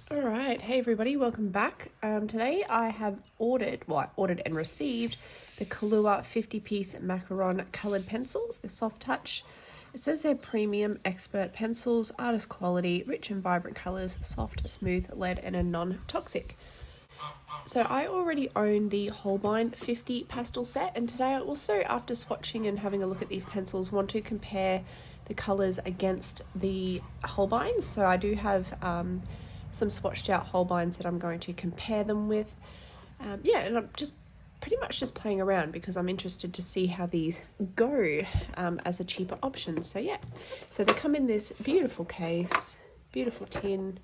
All right, hey everybody, welcome back. Today I have ordered and received the Kalour 50-piece Macaron coloured pencils. They're soft touch. It says they're premium expert pencils, artist quality, rich and vibrant colours, soft, smooth, lead, and a non-toxic. So I already own the Holbein 50 pastel set, and today I also, after swatching and having a look at these pencils, want to compare the colours against the Holbeins. So I do have some swatched out Holbeins that I'm going to compare them with. And I'm just pretty much just playing around because I'm interested to see how these go as a cheaper option. So they come in this beautiful case, beautiful tin.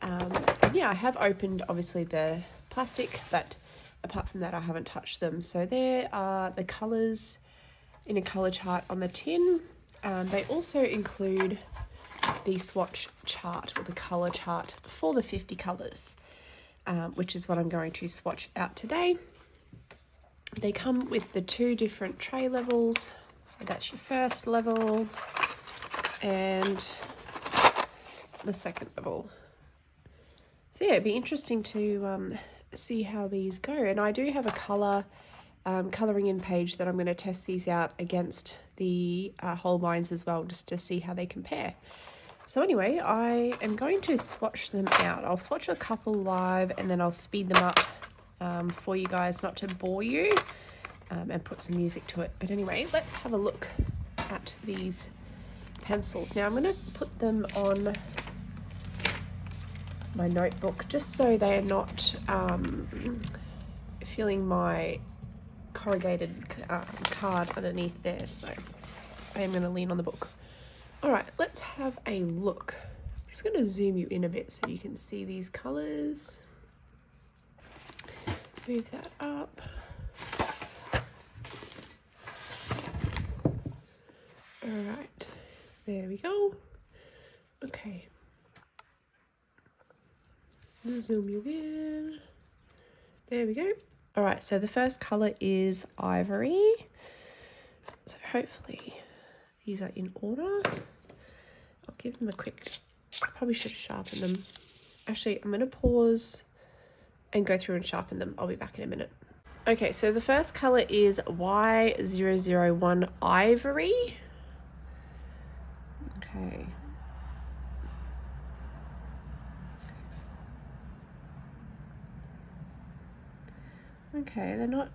I have opened obviously the plastic, but apart from that I haven't touched them. So there are the colours in a colour chart on the tin. They also include the swatch chart or the colour chart for the 50 colours, which is what I'm going to swatch out today. They come with the two different tray levels. So that's your first level and the second level. So it'd be interesting to see how these go. And I do have a colouring in page that I'm going to test these out against the Holbeins as well, just to see how they compare. So anyway, I am going to swatch them out. I'll swatch a couple live and then I'll speed them up for you guys, not to bore you, and put some music to it. But anyway, let's have a look at these pencils. Now I'm going to put them on my notebook just so they're not feeling my corrugated card underneath there. So I am going to lean on the book. All right, let's have a look. I'm just going to zoom you in a bit so you can see these colours. Move that up. All right, there we go. Okay. Zoom you in. There we go. All right, so the first colour is ivory. So hopefully these are in order. I'll give them a quick, I probably should have sharpened them. Actually, I'm going to pause and go through and sharpen them. I'll be back in a minute. Okay, so the first colour is Y001 Ivory. Okay. Okay, they're not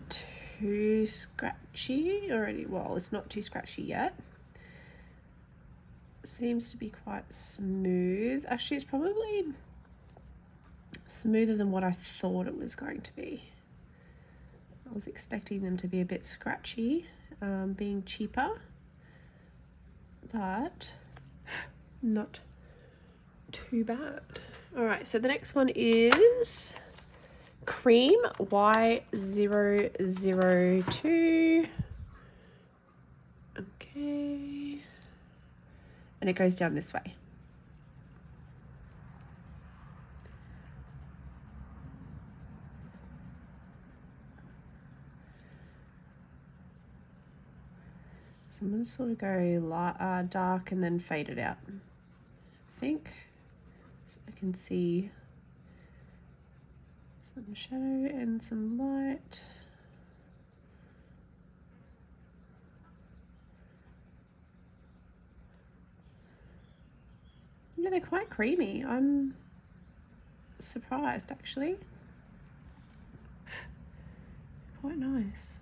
too scratchy already. Well, it's not too scratchy yet. Seems to be quite smooth. Actually, it's probably smoother than what I thought it was going to be. I was expecting them to be a bit scratchy, being cheaper, but not too bad. All right, so the next one is Cream Y002. Okay. And it goes down this way. So I'm going to sort of go dark and then fade it out, I think. So I can see some shadow and some light. Yeah, they're quite creamy. I'm surprised actually. Quite nice.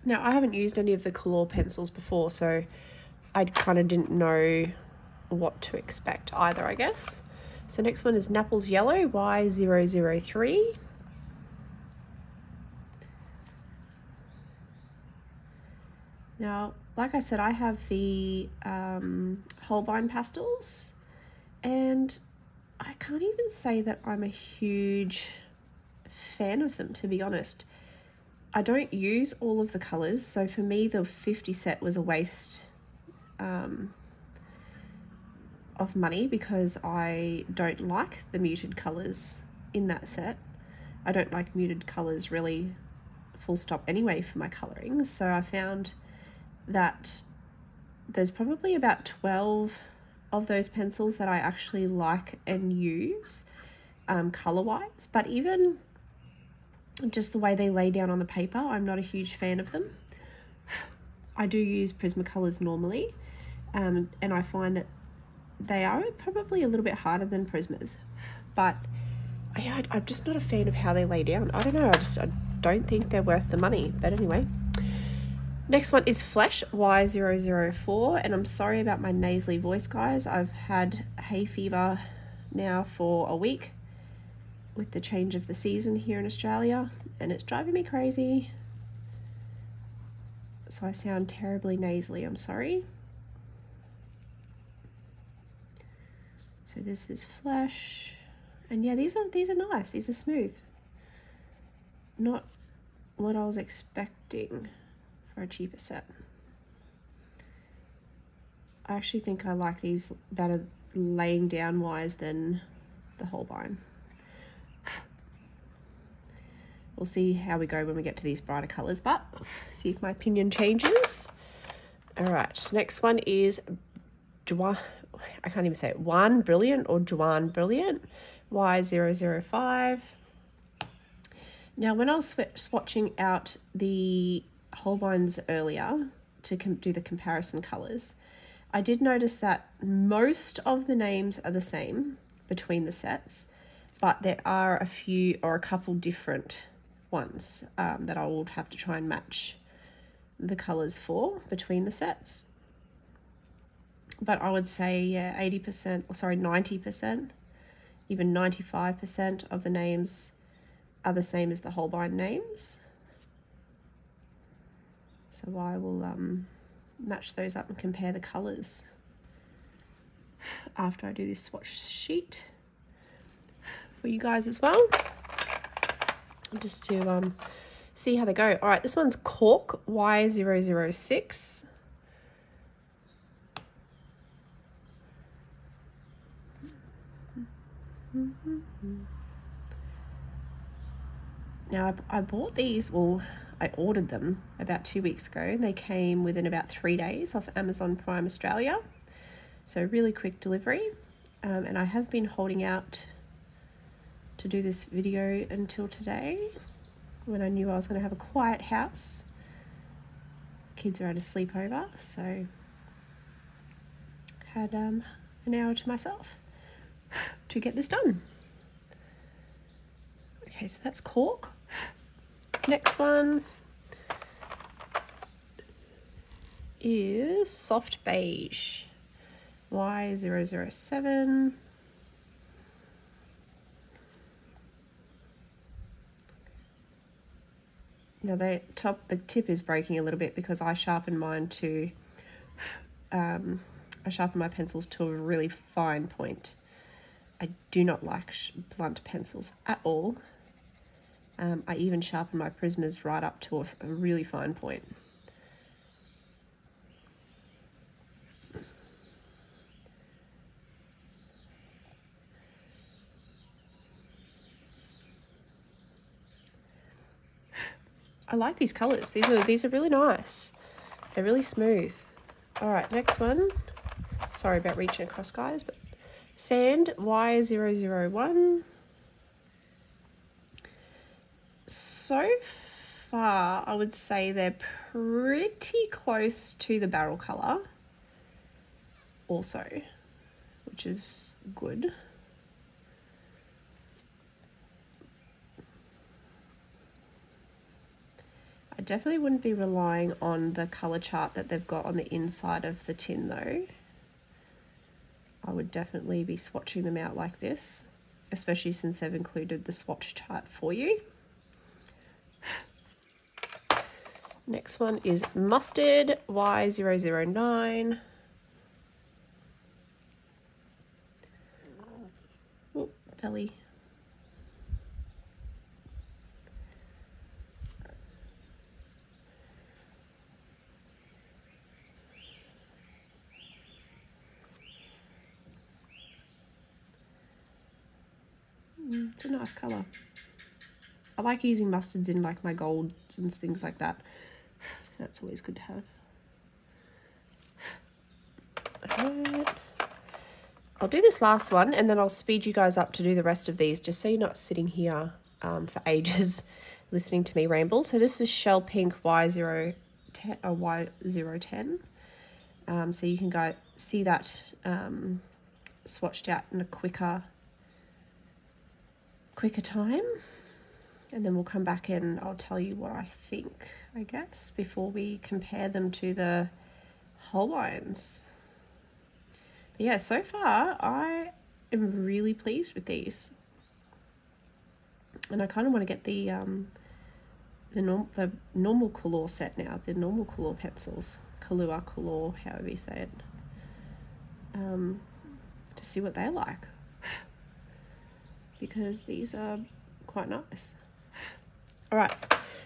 Now, I haven't used any of the Kalour pencils before, so I kind of didn't know what to expect either, I guess. So next one is Naples Yellow Y003. Now, like I said, I have the Holbein pastels, and I can't even say that I'm a huge fan of them, to be honest. I don't use all of the colours, so for me the 50 set was a waste of money because I don't like the muted colours in that set. I don't like muted colours really, full stop anyway, for my colouring. So I found that there's probably about 12 of those pencils that I actually like and use color-wise, but even just the way they lay down on the paper, I'm not a huge fan of them. I do use Prismacolors normally, and I find that they are probably a little bit harder than Prismas, but I'm just not a fan of how they lay down. I don't know, I don't think they're worth the money, but anyway. Next one is Flesh Y004, and I'm sorry about my nasally voice, guys. I've had hay fever now for a week with the change of the season here in Australia, and it's driving me crazy. So I sound terribly nasally, I'm sorry. So this is Flesh, and yeah, these are nice. These are smooth. Not what I was expecting for a cheaper set. I actually think I like these better laying down wise than the Holbein. We'll see how we go when we get to these brighter colors, but see if my opinion changes. All right, next one is I can't even say it, Juan Brilliant or Juan Brilliant Y005. Now, when I was swatching out the Holbeins earlier to do the comparison colors, I did notice that most of the names are the same between the sets, but there are a few or a couple different ones that I will have to try and match the colors for between the sets. But I would say, yeah, 80%, or sorry, 90%, even 95% of the names are the same as the Holbein names. So I will match those up and compare the colors after I do this swatch sheet for you guys as well, just to see how they go. All right, this one's Cork Y006. Now I bought these, well, I ordered them about 2 weeks ago. They came within about 3 days off Amazon Prime Australia. So really quick delivery. And I have been holding out to do this video until today, when I knew I was going to have a quiet house. Kids are at a sleepover, so had an hour to myself to get this done. Okay, so that's Cork. Next one is Soft Beige Y007. Now the tip is breaking a little bit because I sharpen mine to, I sharpen my pencils to a really fine point. I do not like blunt pencils at all. I even sharpen my Prismas right up to a really fine point. I like these colors. These are really nice. They're really smooth. All right, next one. Sorry about reaching across, guys, but Sand Y001. So far, I would say they're pretty close to the barrel color also, which is good. I definitely wouldn't be relying on the color chart that they've got on the inside of the tin though. I would definitely be swatching them out like this, especially since they've included the swatch chart for you. Next one is Mustard Y009. Ooh, belly. It's a nice colour. I like using mustards in like my golds and things like that. That's always good to have. Right. I'll do this last one and then I'll speed you guys up to do the rest of these just so you're not sitting here for ages listening to me ramble. So this is Shell Pink Y010, Y010. So you can go see that swatched out in a quicker time. And then we'll come back and I'll tell you what I think, I guess, before we compare them to the Holbeins. But yeah, so far I am really pleased with these. And I kind of want to get the normal Kalour set now, the normal Kalour pencils. Kalour, however you say it. To see what they're like. Because these are quite nice. All right,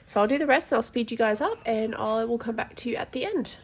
so I'll do the rest and I'll speed you guys up and I will come back to you at the end.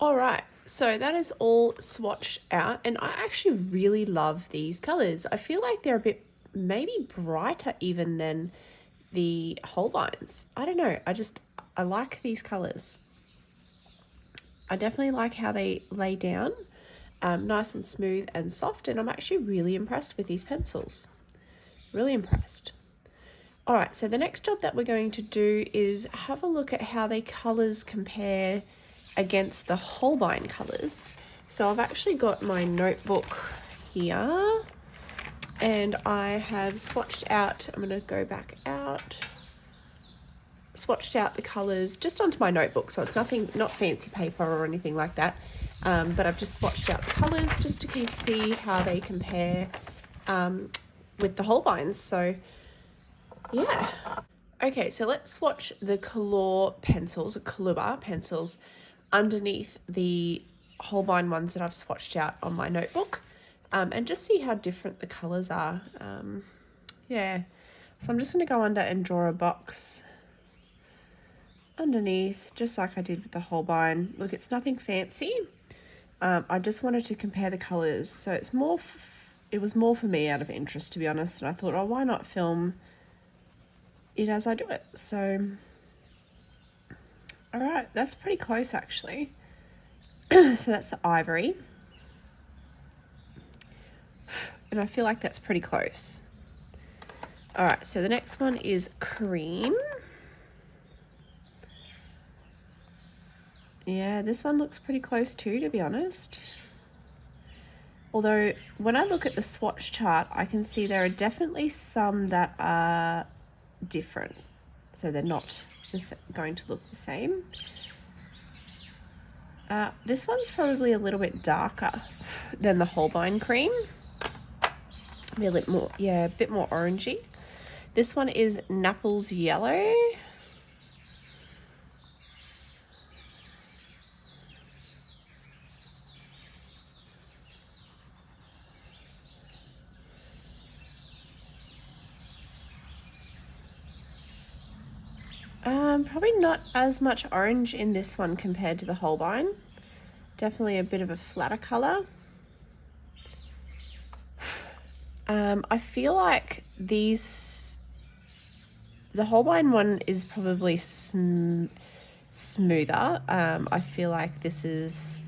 All right, so that is all swatched out, and I actually really love these colors. I feel like they're a bit maybe brighter even than the Holbeins. I don't know, I like these colors. I definitely like how they lay down, nice and smooth and soft, and I'm actually really impressed with these pencils. Really impressed. All right, so the next job that we're going to do is have a look at how the colors compare against the Holbein colors. So I've actually got my notebook here, and I have swatched out, I'm going to go back out, swatched out the colors just onto my notebook, so it's nothing, not fancy paper or anything like that, but I've just swatched out the colors just to see how they compare with the Holbeins. So yeah. Okay, so let's swatch the Kalour pencils underneath the Holbein ones that I've swatched out on my notebook, and just see how different the colors are. Yeah, so I'm just going to go under and draw a box underneath, just like I did with the Holbein. Look, it's nothing fancy. I just wanted to compare the colors, so it's more it was more for me out of interest, to be honest, and I thought, oh, why not film it as I do it? So all right, that's pretty close actually. So that's the ivory, and I feel like that's pretty close. All right, so the next one is cream. Yeah, this one looks pretty close too, to be honest. Although when I look at the swatch chart, I can see there are definitely some that are different. So they're not going to look the same. This one's probably a little bit darker than the Holbein cream. Maybe a little more, yeah, a bit more orangey. This one is Naples yellow. Probably not as much orange in this one compared to the Holbein. Definitely a bit of a flatter color. I feel like the Holbein one is probably smoother. I feel like this is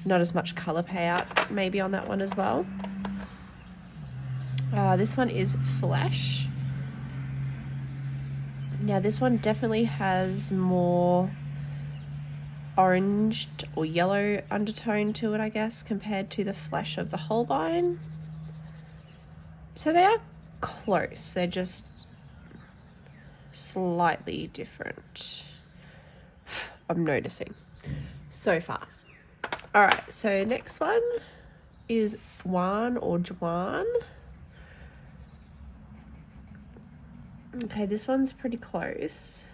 not as much color payout maybe on that one as well. This one is Flesh. Now this one definitely has more orange or yellow undertone to it, I guess, compared to the Flesh of the Holbein. So they are close, they're just slightly different, I'm noticing so far. All right, so next one is Juan or Juan. Okay, this one's pretty close.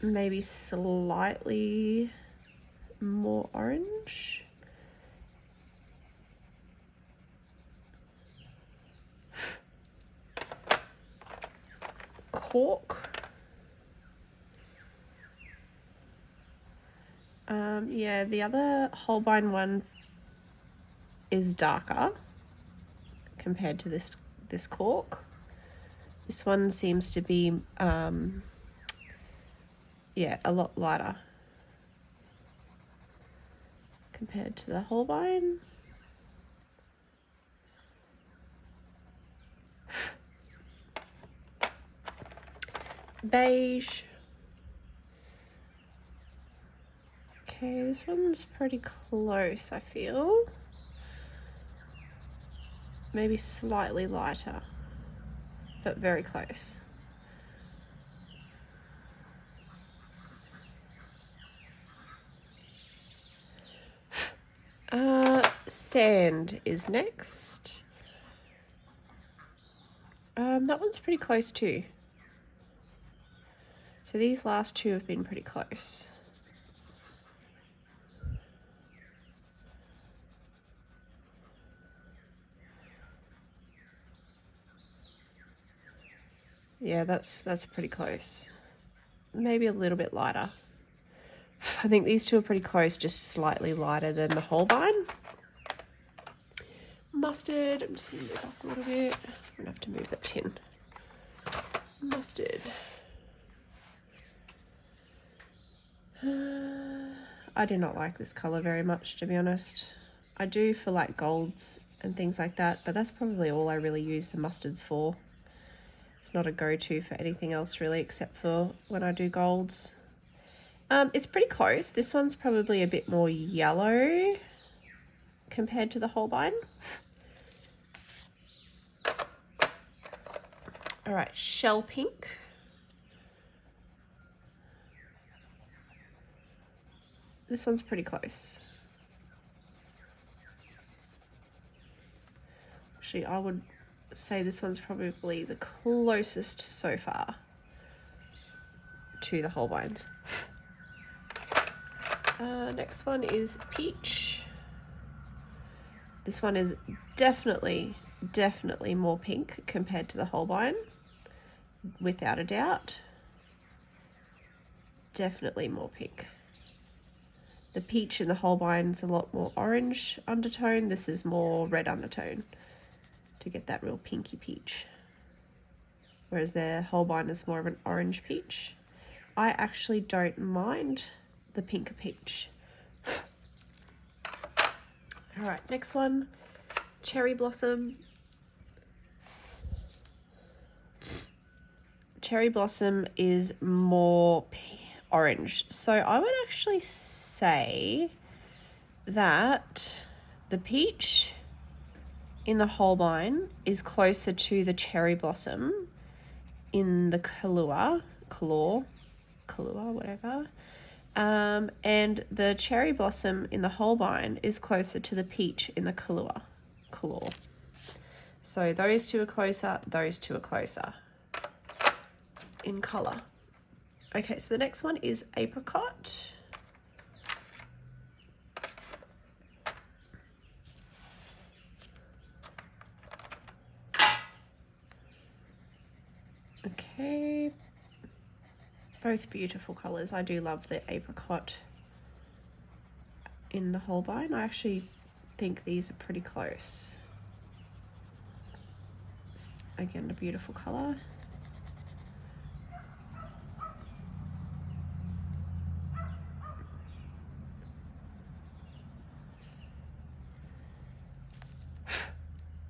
Maybe slightly more orange. Cork. Yeah, the other Holbein one is darker compared to this cork. This one seems to be yeah, a lot lighter compared to the Holbein. Beige. Okay, this one's pretty close, I feel. Maybe slightly lighter, but very close. Sand is next. That one's pretty close too. So these last two have been pretty close. Yeah, that's pretty close. maybe a little bit lighter. I think these two are pretty close, just slightly lighter than the Holbein. Mustard, I'm just going to move up a little bit. I'm going to have to move that tin. Mustard. I do not like this colour very much, to be honest. I do for like golds and things like that, but that's probably all I really use the mustards for. It's not a go-to for anything else really, except for when I do golds. It's pretty close. This one's probably a bit more yellow compared to the Holbein. All right, shell pink. This one's pretty close. Actually, I would say this one's probably the closest so far to the Holbeins. Next one is peach. This one is definitely more pink compared to the Holbein, without a doubt. Definitely more pink. The peach in the Holbein's a lot more orange undertone. This is more red undertone to get that real pinky peach. Whereas the Holbein is more of an orange peach. I actually don't mind the pink peach. All right, next one, cherry blossom. Cherry blossom is more orange. So I would actually say that the peach in the Holbein is closer to the cherry blossom in the Kalour, whatever. And the cherry blossom in the Holbein is closer to the peach in the Kalour. So those two are closer, those two are closer in colour. Okay, so the next one is apricot. Okay, both beautiful colours. I do love the apricot in the Holbein. I actually think these are pretty close. Again, a beautiful colour.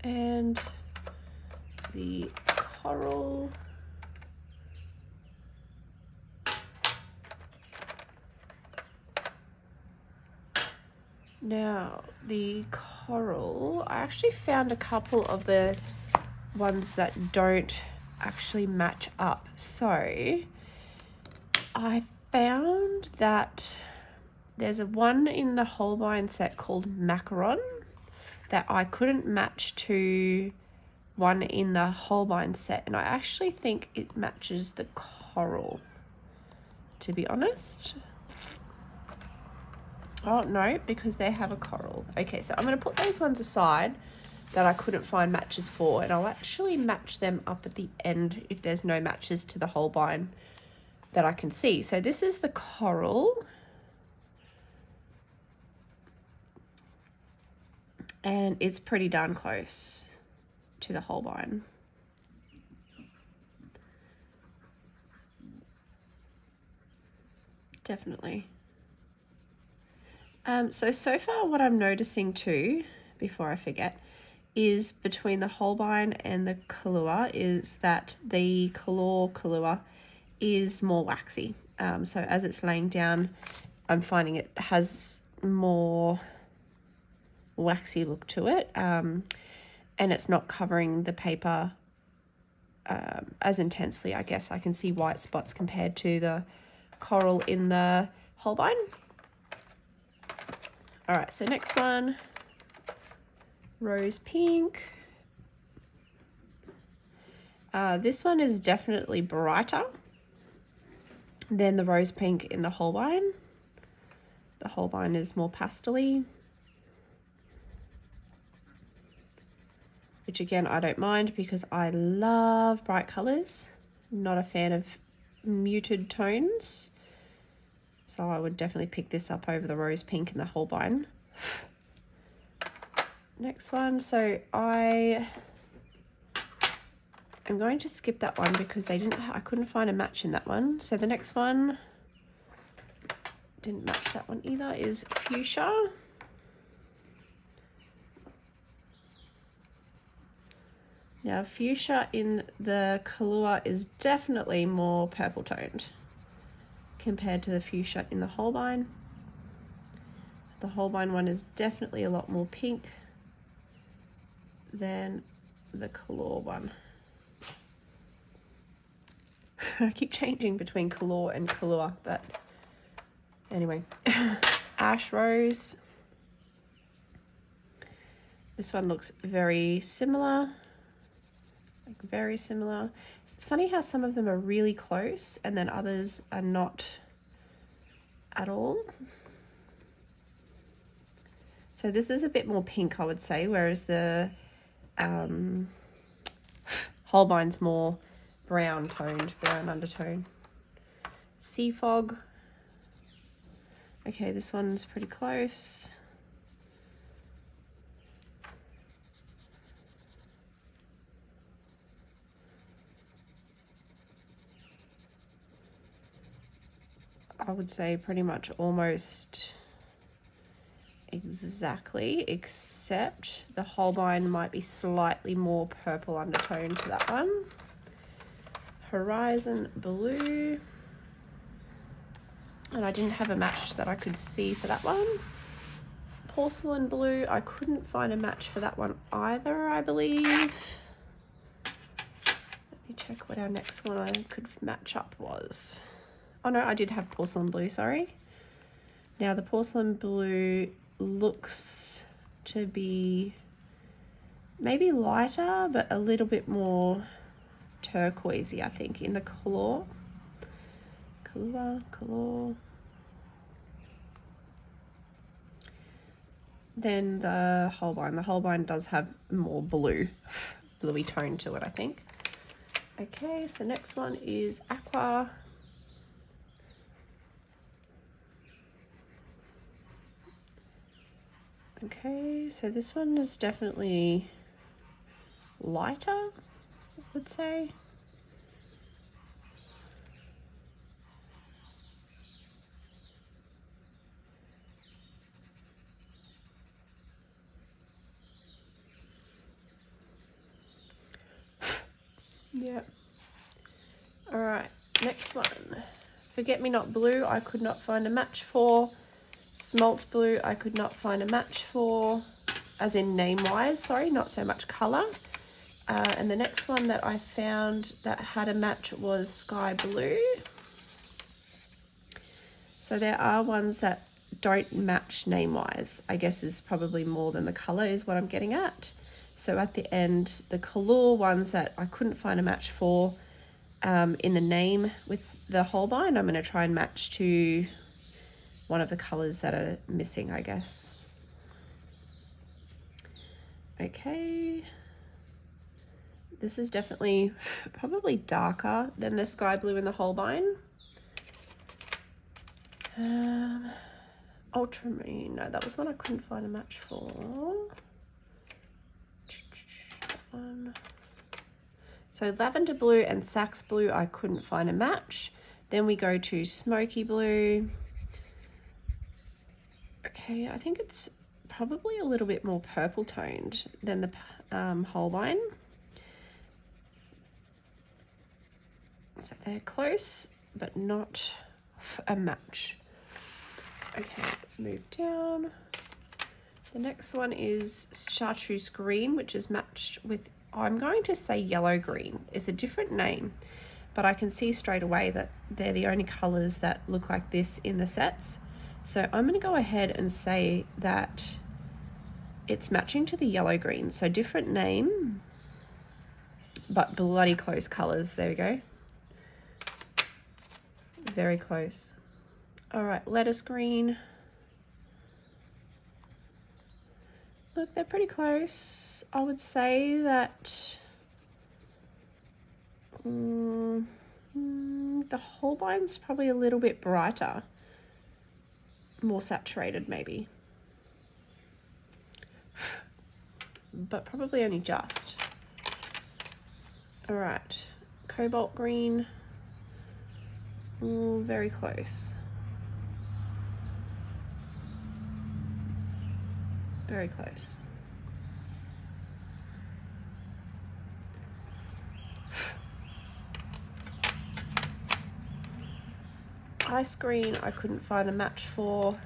And the coral. Now, the coral, I actually found a couple of the ones that don't actually match up. So I found that there's a one in the Holbein set called Macaron that I couldn't match to one in the Holbein set, and I actually think it matches the coral, to be honest. Oh no, because they have a coral. Okay, so I'm going to put those ones aside that I couldn't find matches for, and I'll actually match them up at the end if there's no matches to the Holbein that I can see. So this is the coral. And it's pretty darn close to the Holbein. Definitely. So far what I'm noticing too, before I forget, is between the Holbein and the Kalour is that the Kalour is more waxy. So as it's laying down, I'm finding it has more waxy look to it, and it's not covering the paper as intensely. I guess I can see white spots compared to the coral in the Holbein. All right, so next one, rose pink. This one is definitely brighter than the rose pink in the Holbein. The Holbein is more pastel-y, which again, I don't mind because I love bright colours. I'm not a fan of muted tones. So I would definitely pick this up over the rose pink and the Holbein. Next one, so I am going to skip that one because I couldn't find a match in that one. So the next one, didn't match that one either, is Fuchsia. Now Fuchsia in the Kalour is definitely more purple toned compared to the Fuchsia in the Holbein. The Holbein one is definitely a lot more pink than the Kalour one. I keep changing between Kalour and Kalour, but anyway. Ash Rose. This one looks very similar. Like very similar. It's funny how some of them are really close and then others are not at all. So this is a bit more pink, I would say, whereas the Holbein's more brown toned, brown undertone. Sea Fog. Okay, this one's pretty close. I would say pretty much almost exactly, except the Holbein might be slightly more purple undertone to that one. Horizon Blue. And I didn't have a match that I could see for that one. Porcelain Blue, I couldn't find a match for that one either, I believe. Let me check what our next one I could match up was. Oh no, I did have Porcelain Blue, sorry. Now the Porcelain Blue looks to be maybe lighter, but a little bit more turquoisey, I think, in the Kalour. Kalour. Then the Holbein. The Holbein does have more bluey tone to it, I think. Okay, so next one is Aqua. Okay, so this one is definitely lighter, I would say. Yeah. All right, next one. Forget Me Not Blue, I could not find a match for. Smalt Blue, I could not find a match for, as in name-wise, sorry, not so much colour. And the next one that I found that had a match was Sky Blue. So there are ones that don't match name-wise, I guess is probably more than the colour is what I'm getting at. So at the end, the Kalour ones that I couldn't find a match for in the name with the Holbein, I'm going to try and match to one of the colours that are missing, I guess. Okay. This is definitely probably darker than the Sky Blue and the Holbein. Ultramarine, no, that was one I couldn't find a match for. That one. So Lavender Blue and Sax Blue, I couldn't find a match. Then we go to Smoky Blue. Okay, I think it's probably a little bit more purple toned than the Holbein. So they're close, but not a match. Okay, let's move down. The next one is Chartreuse Green, which is matched with, I'm going to say Yellow Green. It's a different name, but I can see straight away that they're the only colors that look like this in the sets. So I'm going to go ahead and say that it's matching to the Yellow Green. So different name, but bloody close colors. There we go. Very close. All right, Lettuce Green. Look, they're pretty close. I would say that think the Holbein's probably a little bit brighter, more saturated maybe, but probably only just. All right, cobalt green. Ooh, very close. Very close. Ice green, I couldn't find a match for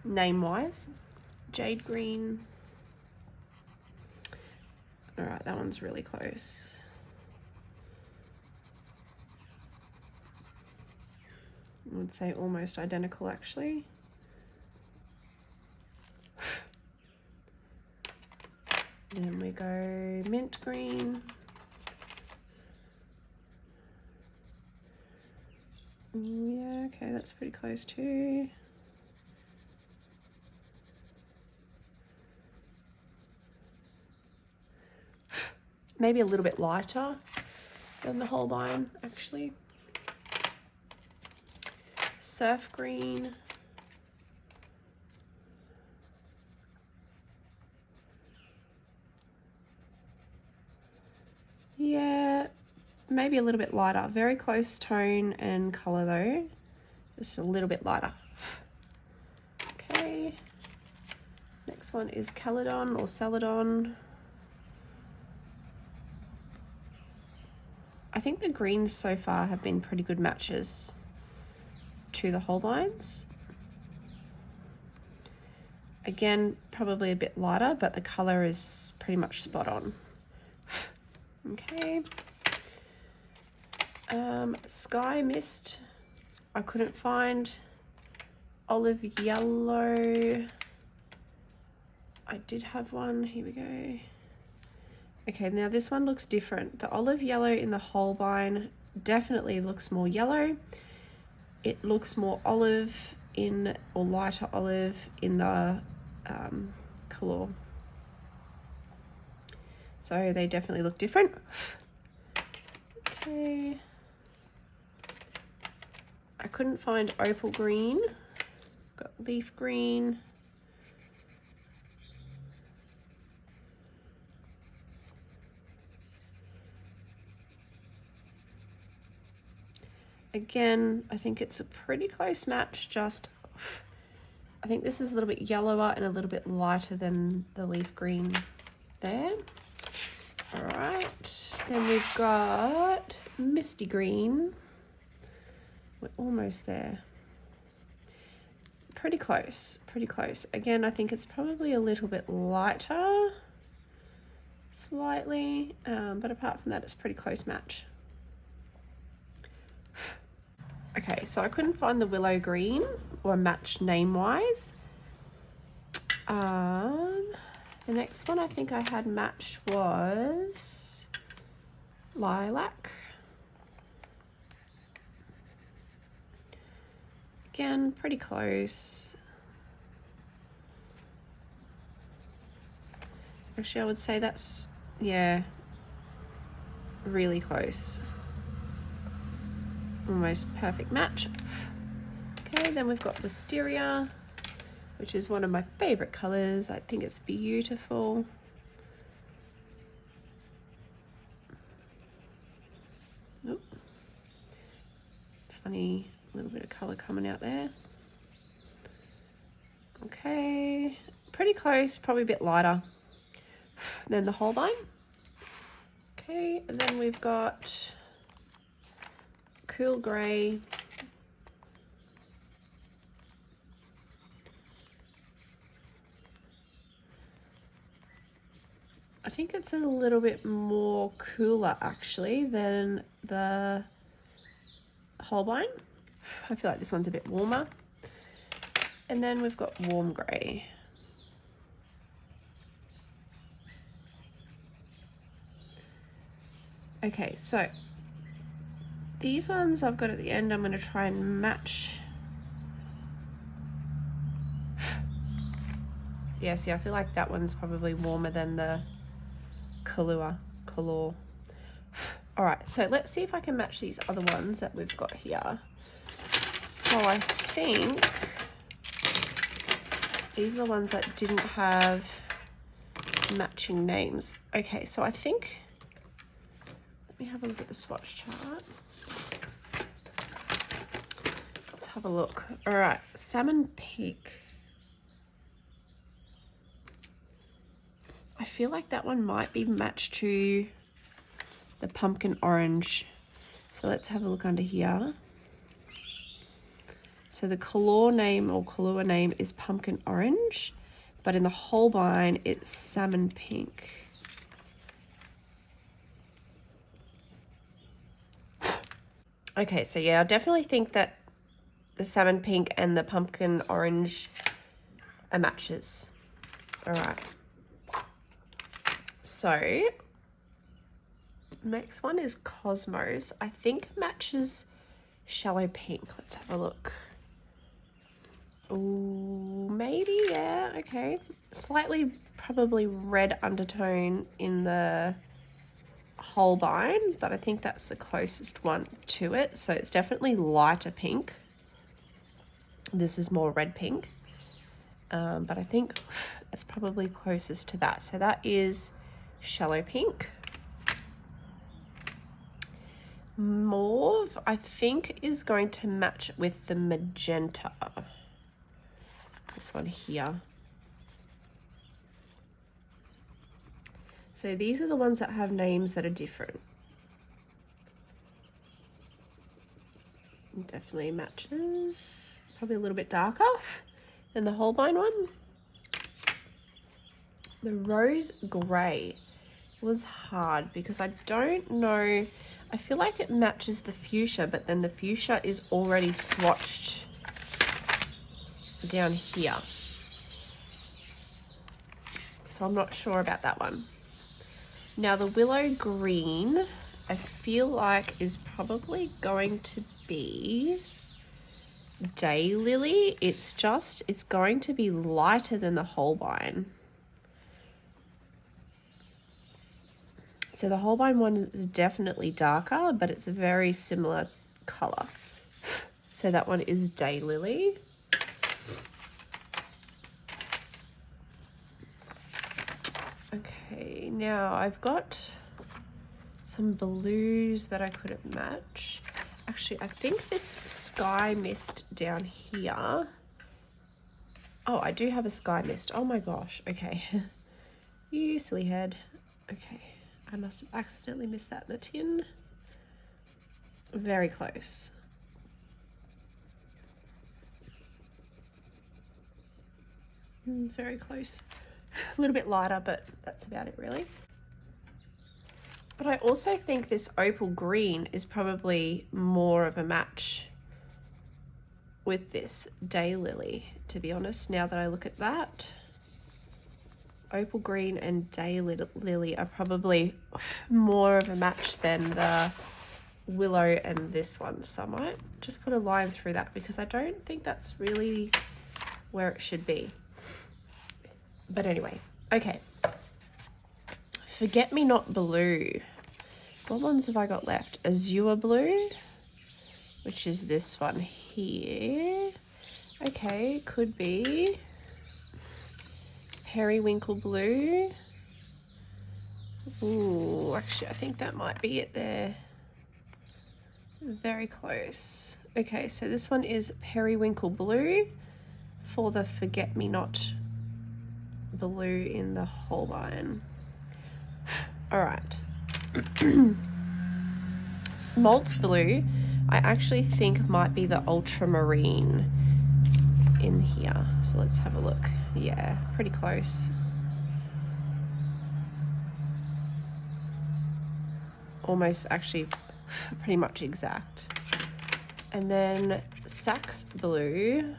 name-wise. Jade green. All right, that one's really close. I would say almost identical, actually. Then we go mint green. Yeah, okay, that's pretty close too. Maybe a little bit lighter than the Holbein, actually. Surf green. Yeah, maybe a little bit lighter. Very close tone and color though. Just a little bit lighter. Okay. Next one is Caledon or Celadon. I think the greens so far have been pretty good matches to the Holbeins. Again, probably a bit lighter, but the color is pretty much spot on. Okay. Sky Mist, I couldn't find. Olive Yellow, I did have one, here we go. Okay, now this one looks different. The olive yellow in the Holbein definitely looks more yellow. It looks more olive in, or lighter olive in the Kalour. So they definitely look different. Okay. I couldn't find opal green. Got leaf green. Again, I think it's a pretty close match, just I think this is a little bit yellower and a little bit lighter than the leaf green there. All right, then we've got misty green. We're almost there. Pretty close, pretty close. Again, I think it's probably a little bit lighter, slightly, but apart from that, it's a pretty close match. Okay, so I couldn't find the willow green or match name-wise. The next one I think I had matched was lilac. Again, pretty close. Actually, I would say that's, yeah, really close. Almost perfect match. Okay, then we've got Wisteria, which is one of my favorite colors. I think it's beautiful. Oop. Funny little bit of color coming out there. Okay, pretty close, probably a bit lighter than the Holbein. Okay, and then we've got cool grey. I think it's a little bit more cooler actually than the Holbein. I feel like this one's a bit warmer. And then we've got warm grey. Okay, so these ones I've got at the end, I'm going to try and match. Yeah, see, I feel like that one's probably warmer than the Kalour. All right, so let's see if I can match these other ones that we've got here. So I think these are the ones that didn't have matching names. Okay, so I think, let me have a look at the swatch chart. Let's have a look. All right, salmon pink. I feel like that one might be matched to the pumpkin orange. So let's have a look under here. So the Kalour name is pumpkin orange, but in the Holbein it's salmon pink. Okay, so yeah, I definitely think that the salmon pink and the pumpkin orange are matches. All right. So next one is Cosmos. I think matches shallow pink. Let's have a look. Ooh, maybe, yeah, okay. Slightly probably red undertone in the Holbein, but I think that's the closest one to it. So it's definitely lighter pink. This is more red pink. But I think that's probably closest to that. So that is shallow pink. Mauve, I think, is going to match with the magenta. This one here. So these are the ones that have names that are different. Definitely matches. Probably a little bit darker than the Holbein one. The rose grey was hard because I don't know. I feel like it matches the fuchsia, but then the fuchsia is already swatched down here. So I'm not sure about that one. Now the willow green, I feel like is probably going to be daylily. It's going to be lighter than the Holbein. So the Holbein one is definitely darker, but it's a very similar color. So that one is daylily. Okay, now I've got some blues that I couldn't match. Actually, I think this sky mist down here. Oh, I do have a sky mist. Oh my gosh. Okay. You silly head. Okay. I must have accidentally missed that in the tin. Very close. Very close. A little bit lighter, but that's about it really. But I also think this opal green is probably more of a match with this daylily, to be honest, now that I look at that. Opal green and daylily are probably more of a match than the willow and this one. So I might just put a line through that because I don't think that's really where it should be. But anyway, okay. Forget Me Not Blue. What ones have I got left? Azure Blue, which is this one here. Okay, could be Periwinkle Blue. Ooh, actually, I think that might be it there. Very close. Okay, so this one is Periwinkle Blue for the Forget Me Not Blue in the Holbein. All right. Smalt Blue, I actually think might be the ultramarine in here. So let's have a look. Yeah, pretty close. Almost actually pretty much exact. And then Sax Blue,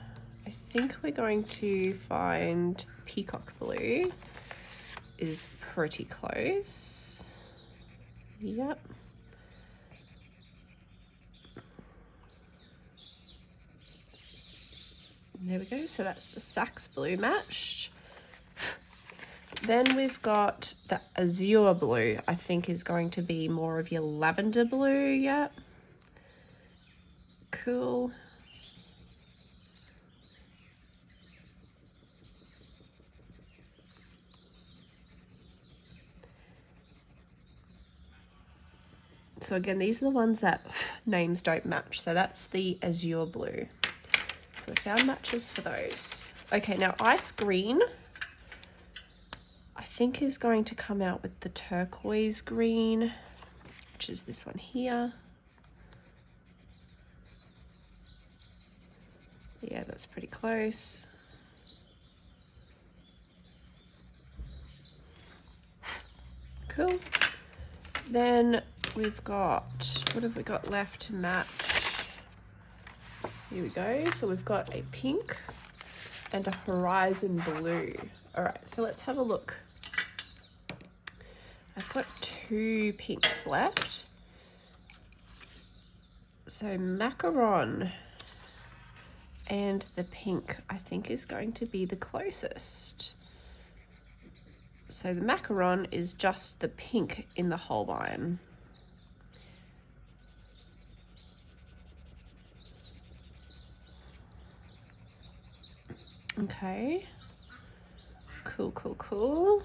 I think we're going to find Peacock Blue is pretty close. Yep. There we go. So that's the Sax Blue matched. Then we've got the azure blue, I think is going to be more of your lavender blue, yeah. Cool. So again, these are the ones that names don't match. So that's the azure blue. So we found matches for those. Okay, now ice green, I think is going to come out with the turquoise green, which is this one here. Yeah, that's pretty close. Cool. Then we've got, what have we got left to match? Here we go. So we've got a pink and a horizon blue. All right, so let's have a look. I've got 2 pinks left. So Macaron and the pink, I think, is going to be the closest. So the Macaron is just the pink in the Holbein. Okay. Cool, cool, cool.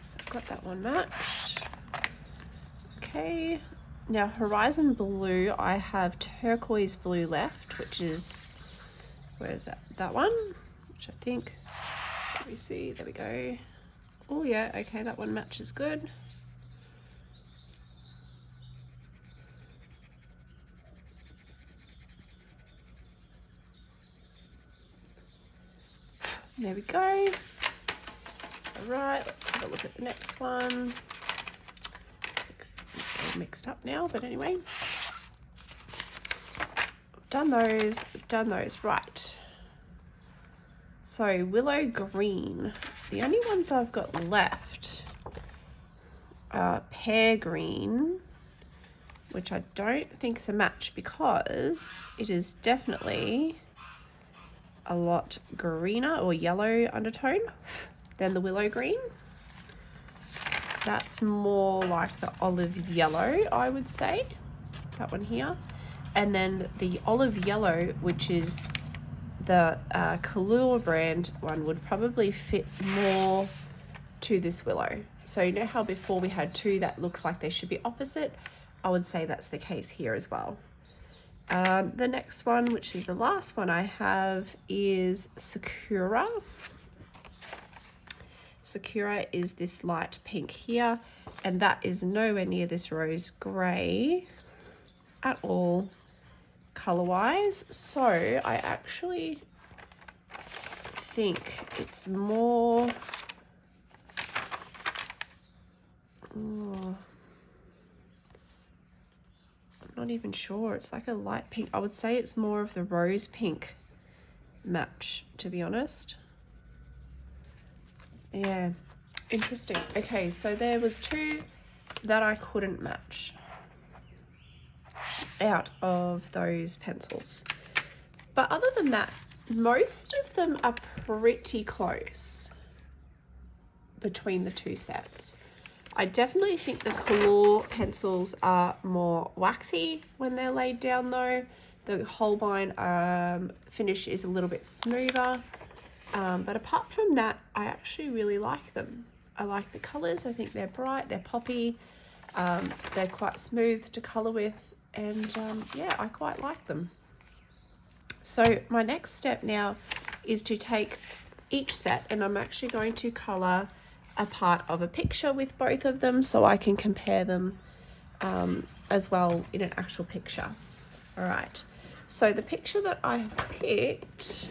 So I've got that one matched. Okay. Now Horizon Blue, I have turquoise blue left, which is, where is that? That one, which I think, let me see, there we go. Oh yeah, okay, that one matches good. There we go. All right, let's have a look at the next one. It's all mixed up now, but anyway. Done those, right. So willow green, the only ones I've got left are pear green, which I don't think is a match because it is definitely a lot greener or yellow undertone than the willow green. That's more like the olive yellow, I would say, that one here. And then the olive yellow, which is the Kalour brand one, would probably fit more to this willow. So you know how before we had 2 that looked like they should be opposite? I would say that's the case here as well. The next one, which is the last one I have, is Sakura. Sakura is this light pink here, and that is nowhere near this rose grey at all color-wise. So I actually think it's more... Oh, not even sure. It's like a light pink. I would say it's more of the rose pink match, to be honest. Yeah, interesting. Okay, so there was 2 that I couldn't match out of those pencils. But other than that, most of them are pretty close between the 2 sets. I definitely think the Kalour pencils are more waxy when they're laid down though. The Holbein finish is a little bit smoother. But apart from that, I actually really like them. I like the colours. I think they're bright, they're poppy, they're quite smooth to colour with, and yeah, I quite like them. So my next step now is to take each set, and I'm actually going to colour a part of a picture with both of them so I can compare them as well in an actual picture. All right, so the picture that I have picked,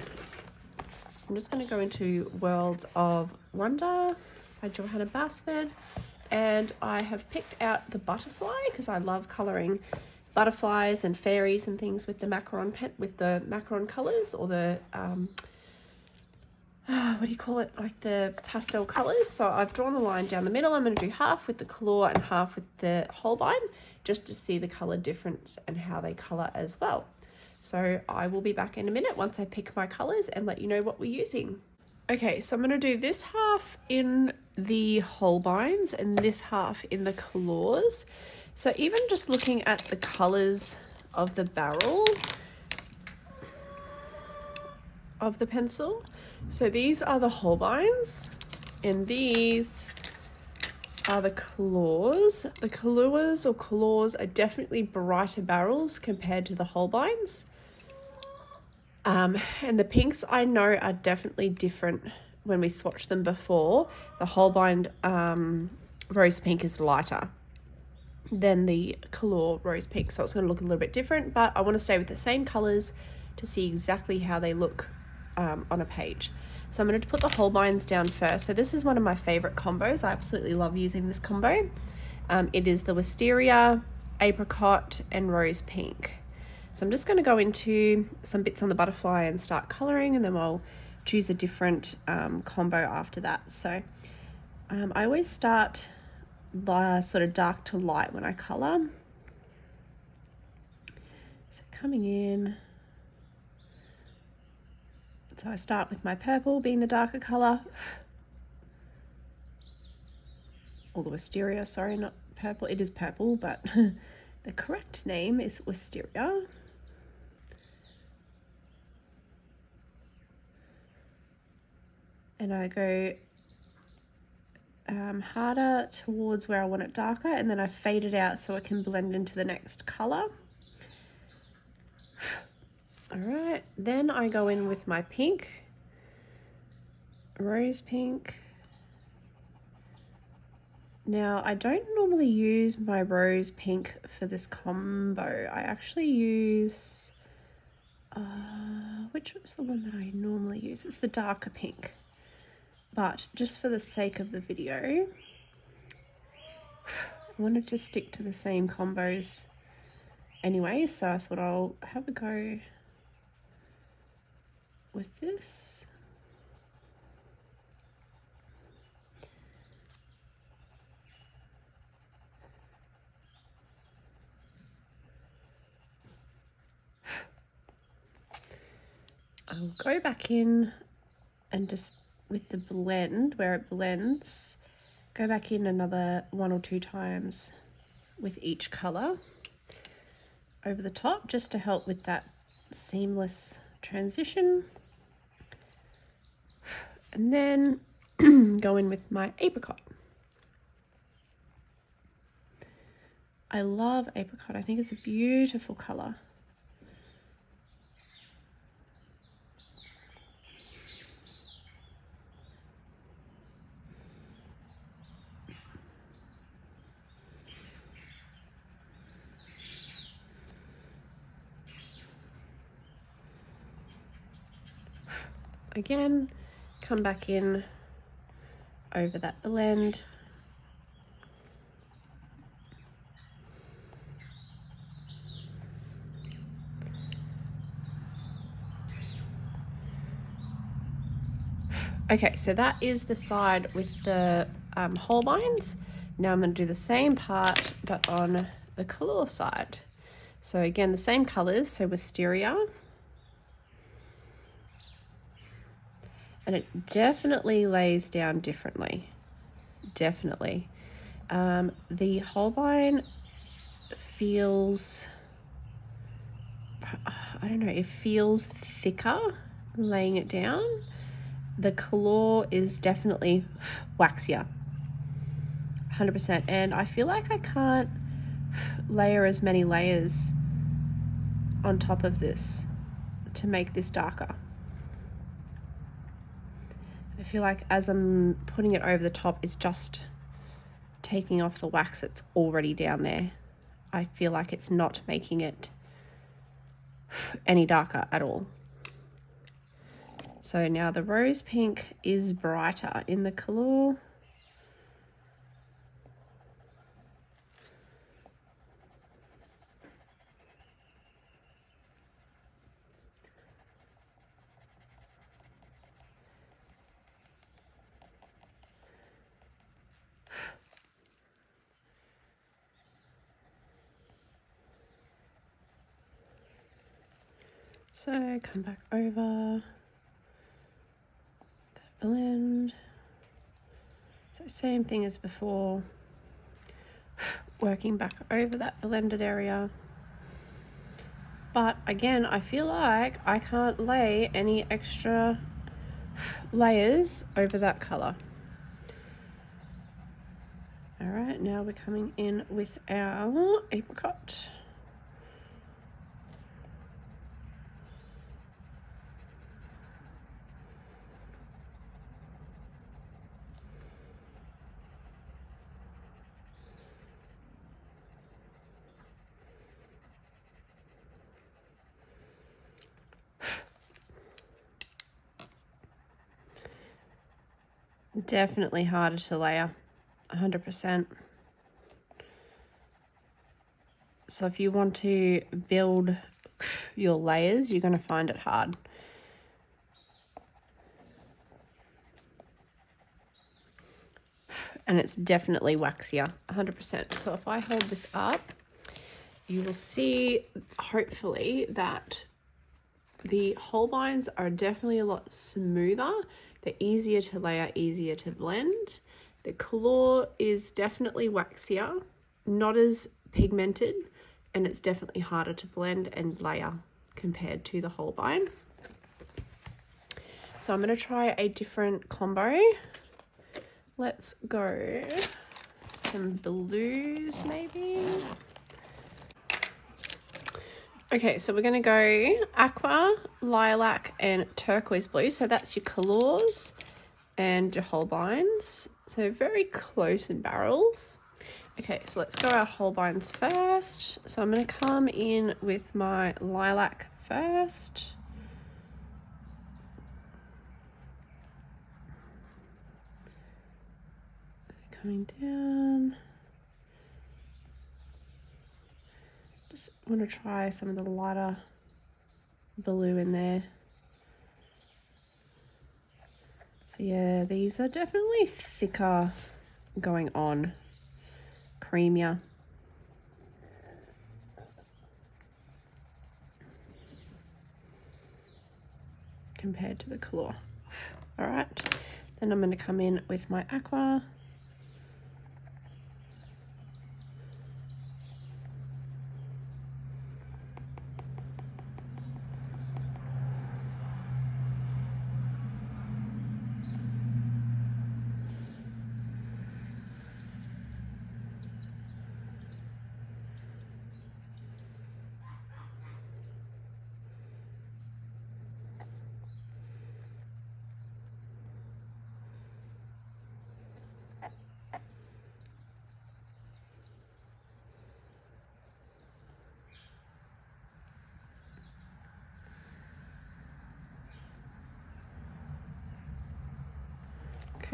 I'm just going to go into Worlds of Wonder by Johanna Basford, and I have picked out the butterfly because I love colouring butterflies and fairies and things with the Macaron pen, with the Macaron colours, or the what do you call it, like the pastel colours. So I've drawn a line down the middle. I'm going to do half with the Kalour and half with the Holbein, just to see the colour difference and how they colour as well. So I will be back in a minute once I pick my colours and let you know what we're using. Okay, so I'm going to do this half in the Holbeins and this half in the Kalours. So even just looking at the colours of the barrel of the pencil. So these are the Holbeins and these are the Kalours. The Kalours or Kalours are definitely brighter barrels compared to the Holbeins. And the pinks I know are definitely different when we swatched them before. The Holbein rose pink is lighter than the Kalour rose pink, so it's going to look a little bit different, but I want to stay with the same colours to see exactly how they look on a page. So I'm going to put the Holbeins down first. So this is one of my favourite combos. I absolutely love using this combo. It is the wisteria, apricot and rose pink. So I'm just going to go into some bits on the butterfly and start colouring, and then I'll choose a different combo after that. So I always start the sort of dark to light when I colour. So coming in. So I start with my purple being the darker colour. Or the wisteria, sorry, not purple. It is purple, but the correct name is wisteria. And I go harder towards where I want it darker, and then I fade it out so it can blend into the next colour. All right, then I go in with my pink, rose pink. Now, I don't normally use my rose pink for this combo. I actually use, which was the one that I normally use? It's the darker pink. But just for the sake of the video, I wanted to stick to the same combos anyway, so I thought I'll have a go with this. I'll go back in and just with the blend, where it blends, go back in another 1 or 2 times with each colour over the top, just to help with that seamless transition. And then go in with my apricot. I love apricot. I think it's a beautiful colour. Again, come back in over that blend. Okay, so that is the side with the Holbeins. Now I'm going to do the same part, but on the Kalour side. So again, the same colours, so wisteria. And it definitely lays down differently, definitely. The Holbein feels, I don't know, it feels thicker laying it down. The Kalour is definitely waxier, 100%. And I feel like I can't layer as many layers on top of this to make this darker. I feel like as I'm putting it over the top, it's just taking off the wax that's already down there. I feel like it's not making it any darker at all. So now the rose pink is brighter in the Kalour. So come back over that blend. So same thing as before, working back over that blended area. But again, I feel like I can't lay any extra layers over that color. All right, now we're coming in with our apricot. Definitely harder to layer, 100%. So if you want to build your layers, you're going to find it hard. And it's definitely waxier, 100%. So if I hold this up, you will see, hopefully, that the Holbeins are definitely a lot smoother. They're easier to layer, easier to blend. The Kalour is definitely waxier, not as pigmented, and it's definitely harder to blend and layer compared to the Holbein. So I'm going to try a different combo. Let's go some blues maybe. Okay, so we're going to go aqua, lilac, and turquoise blue. So that's your Kalours and your Holbeins. So very close in barrels. Okay, so let's go our Holbeins first. So I'm going to come in with my lilac first. Coming down. Just want to try some of the lighter blue in there. So yeah, these are definitely thicker going on, creamier. Compared to the Kalour. All right, then I'm going to come in with my aqua.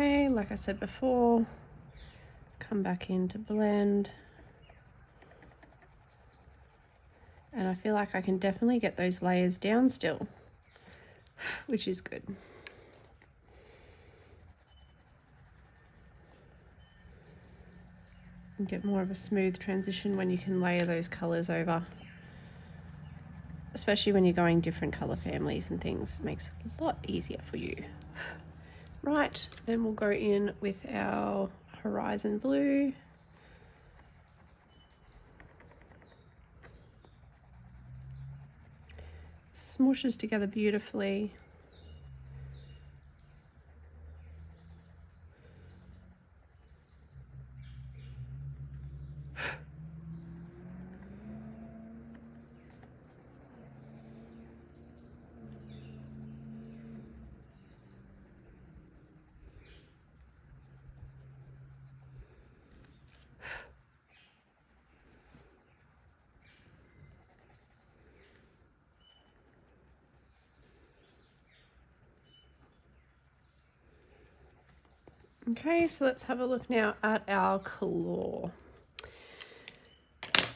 Okay, like I said before, come back in to blend. And I feel like I can definitely get those layers down still, which is good. And get more of a smooth transition when you can layer those colors over. Especially when you're going different color families and things, it makes it a lot easier for you. Right, then we'll go in with our horizon blue. Smooshes together beautifully. Okay, so let's have a look now at our Kalour.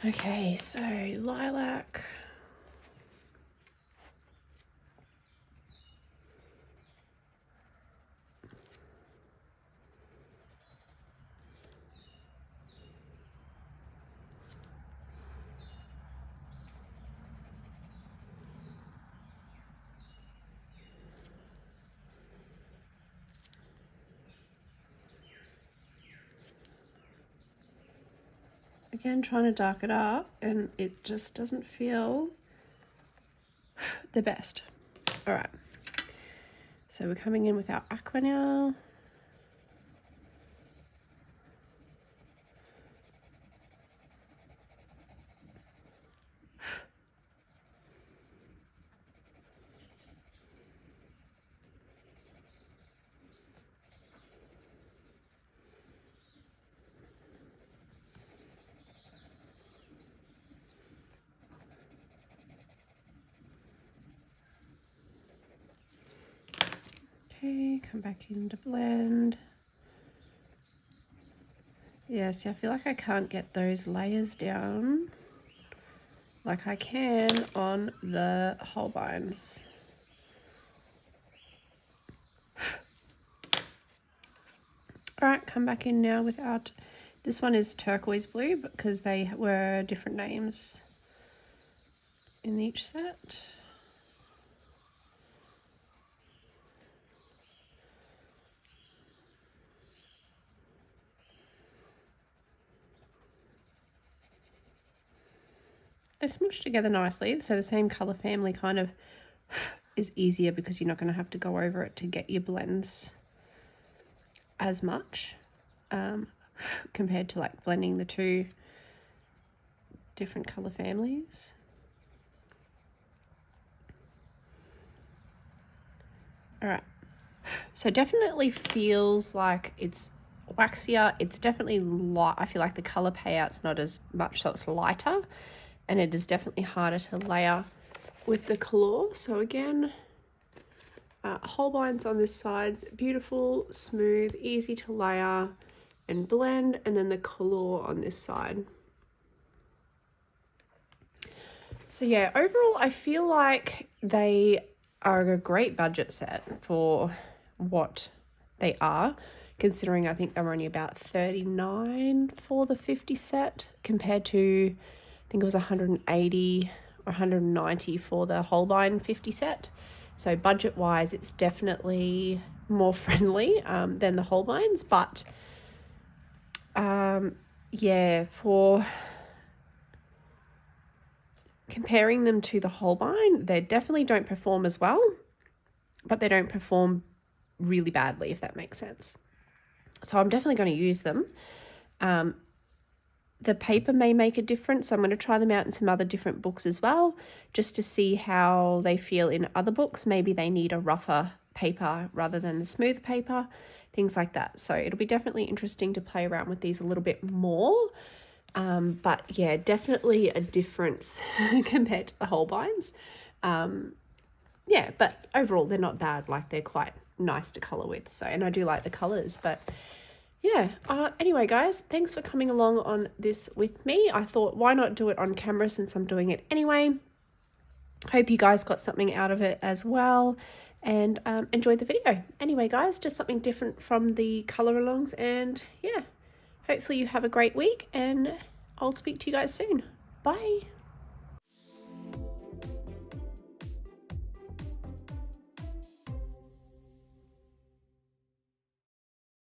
Okay, so lilac. Again, trying to dark it up, and it just doesn't feel the best. All right, so we're coming in with our aqua now. Okay, come back in to blend. Yeah, see, I feel like I can't get those layers down like I can on the Holbeins. All right, come back in now without, this one is turquoise blue because they were different names in each set. They smoosh together nicely, so the same color family kind of is easier because you're not going to have to go over it to get your blends as much compared to like blending the two different color families. All right, so definitely feels like it's waxier. It's definitely light. I feel like the color payout's not as much, so it's lighter, and it is definitely harder to layer with the Kalour. So again, Holbein's on this side, beautiful, smooth, easy to layer and blend, and then the Kalour on this side. So yeah, overall I feel like they are a great budget set for what they are, considering I think they were only about $39 for the 50 set compared to, I think it was $180 or $190 for the Holbein 50 set. So budget wise, it's definitely more friendly than the Holbeins, but yeah, for comparing them to the Holbein, they definitely don't perform as well, but they don't perform really badly, if that makes sense. So I'm definitely going to use them. The paper may make a difference, so I'm going to try them out in some other different books as well, just to see how they feel in other books. Maybe they need a rougher paper rather than the smooth paper, things like that. So it'll be definitely interesting to play around with these a little bit more. But yeah, definitely a difference compared to the Holbeins. Yeah, but overall they're not bad. Like, they're quite nice to color with. So, and I do like the colors, but yeah. Anyway, guys, thanks for coming along on this with me. I thought, why not do it on camera since I'm doing it anyway? Hope you guys got something out of it as well, and enjoyed the video. Anyway, guys, just something different from the color alongs, and yeah, hopefully you have a great week, and I'll speak to you guys soon. Bye.